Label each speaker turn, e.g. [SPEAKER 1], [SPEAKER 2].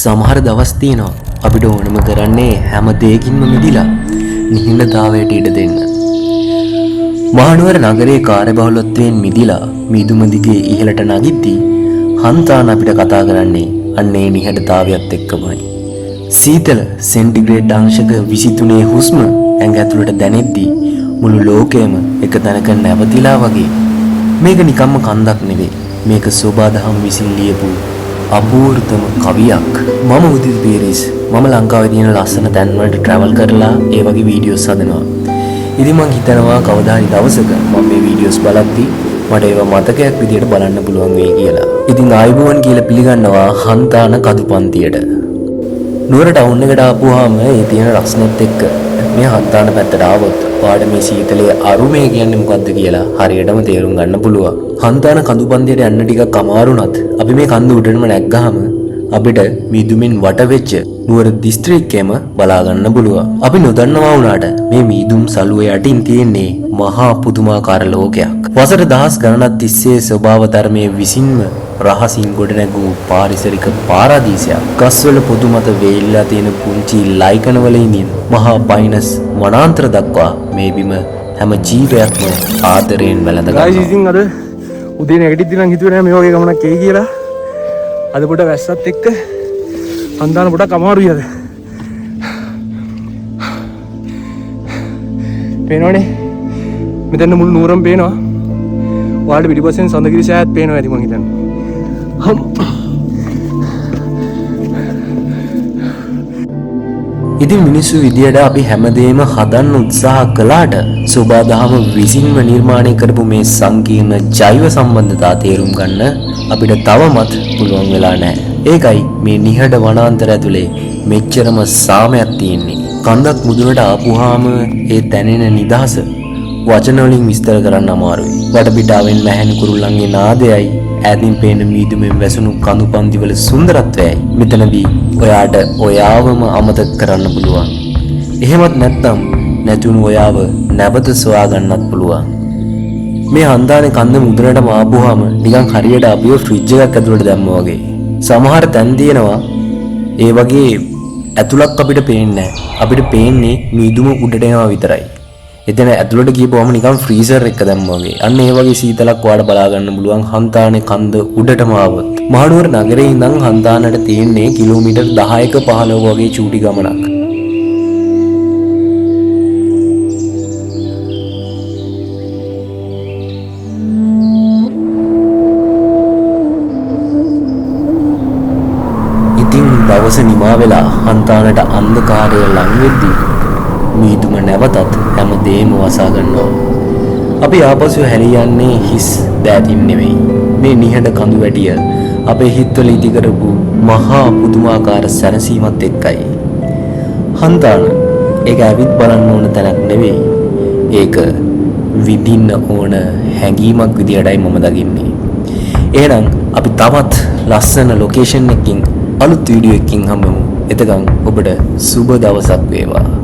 [SPEAKER 1] සමහර දවස් තියෙනවා අපිට ඕනම කරන්නේ හැම දෙයකින්ම මිදිලා නිහඬතාවයට ඉඩ දෙන්න. මහනුවර නගරයේ කාර්යබහුලත්වයෙන් මිදිලා මිදුම දිගේ ඉහළට නගිද්දී හන්තාන අපිට කතා කරන්නේ අන්නේ නිහඬතාවයත් එක්කමයි. සීතල සෙන්ටිග්‍රේඩ් අංශක 23 හුස්ම ඇඟ ඇතුළට දැනෙද්දී මුළු ලෝකයම එක තැනක නැවතිලා වගේ. මේක නිකම්ම කන්දක් නෙවෙයි. මේක සෝබාදහම් විසින් ලියපු අපූර්වතම කවියක්. මම උදිත පීරිස්. මම ලංකාවේ තියෙන ලස්සන තැන් වලට ට්‍රැවල් කරලා ඒ වගේ වීඩියෝස් හදනවා. ඉතින් මං හිතනවා කවදා හරි දවසක මම මේ වීඩියෝස් බලද්දී මට ඒව මතකයක් විදියට බලන්න පුළුවන් වෙයි කියලා. ඉතින් ආයුබෝවන් කියලා පිළිගන්නවා හන්තාන කදුපන්තියට. නුවර ටවුන් එකට ආපුවාම ඒ තියෙන රස්නෙත් එක්ක මේ හන්තාන පැත්තට ආවොත් ඔයාලට මේ සීතලයේ අරුමේ කියන්නේ මොකද්ද කියලා හරියටම තේරුම් ගන්න පුළුවන්. හන්තාන කඳුපන්තියට යන්න ටිකක් අමාරුණත් අපි මේ කන්ද උඩටම නැග්ගාම අපිට මීදුමින් වට වෙච්ච නුවර දිස්ත්‍රික්කයම බලා ගන්න පුළුවන්. අපි නොදන්නවා වුණාට මේ මීදුම් සළුවේ යටින් තියෙන්නේ මහා පුදුමාකාර ලෝකයක්. වසර දහස් ගණනක් තිස්සේ ස්වභාව ධර්මයේ විසින්ම රහසින් ගොඩනැගූ පාරිසරික පාරාදීසයක්. ගස්වල පොදු මත වේලිලා තියෙන පුංචි ලයිකන වල ඉඳින් මහා බයිනස් වනාන්තර දක්වා මේ බිම හැම ජීවයක්ම ආදරයෙන් වැළඳ ගන්නවා.
[SPEAKER 2] ගයිස් ඉතින් අද උදේ නැගිටිද්දි නම් හිතුවේ නෑ මේ වගේ ගමනක් එයි කියලා. අද පොඩ වැස්සත් එක්ක හන්දාන පොඩක් අමාරුයි අද. පේනවනේ මෙතන මුළු නුවරම පේනවා. ඔයාලට පිටිපස්සෙන් සඳගිරි සෑයත් පේනවා ඇති මං හිතන්නේ.
[SPEAKER 1] ඉතින් මිනිස්සු විදියට අපි හැමදේම හදන්න උත්සාහ කළාට සෝබාදහම විසින්ම නිර්මාණය කරපු මේ සංකීර්ණ ජෛව සම්බන්ධතා තේරුම් ගන්න අපිට තවමත් පුළුවන් වෙලා නැහැ. ඒකයි මේ නිහඬ වනාන්තර ඇතුලේ මෙච්චරම සාමයක් තියෙන්නේ. කන්දක් මුදුනට ආපුවාම ඒ දැනෙන නිදහස වචන වලින් විස්තර කරන්න අමාරුයි. වටපිටාවෙන් මැහැණි කුරුල්ලන්ගේ නාදයයි ඈතින් පේන මීදුමෙන් වැසුණු කඳු පන්තිවල සුන්දරත්වයයි මෙතනදී ඔයාට ඔයාවම අමතක කරන්න පුළුවන්. එහෙමත් නැත්නම් නැතුණු ඔයාව නැවත සොයා ගන්නත් පුළුවන්. මේ හන්දානේ කන්ද මුදුනටම ආපුවාම නිකන් හරියට අපිව ෆ්‍රිජ් එකක් ඇතුළට දැම්මා වගේ. සමහර තැන් තියෙනවා ඒ වගේ ඇතුළක් අපිට පේන්නේ නැහැ. අපිට පේන්නේ මීදුම උඩට යනවා විතරයි. එතන ඇතුළට ගිහපුවම නිකන් ෆ්‍රීසර් එක දැම්මා වගේ. අන්න ඒ වගේ සීතලක් ඔයාලට බලා ගන්න පුළුවන් හන්තානේ කන්ද උඩටම ආවොත්. මහනුවර නගරේ ඉඳන් හන්තානට තියෙන්නේ කිලෝමීටර් 10ක 15 වගේ චූටි ගමනක්. ඉතින් දවස නිමා වෙලා හන්තානට අන්ධකාරය ලං වෙද්දී මීදුම නැවතත් හැමදේම වසා ගන්නවා. අපි ආපසු හැරියන්නේ හිස් දෑතින් නෙවෙයි. මේ නිහඬ කඳු වැටිය අපේ හිතවල ඉදි කරපු මහා පුදුමාකාර සැනසීමත් එක්කයි. හන්තාන ඒක ඇවිත් බලන්න ඕන තැනක් නෙවෙයි. ඒක විඳින්න ඕන හැඟීමක් විදියටයි මම දකින්නේ. එහෙනම් අපි තවත් ලස්සන ලොකේෂන් එකකින් අලුත් වීඩියෝ එකකින් හම්බෙමු. එතකන් ඔබට සුබ දවසක් වේවා.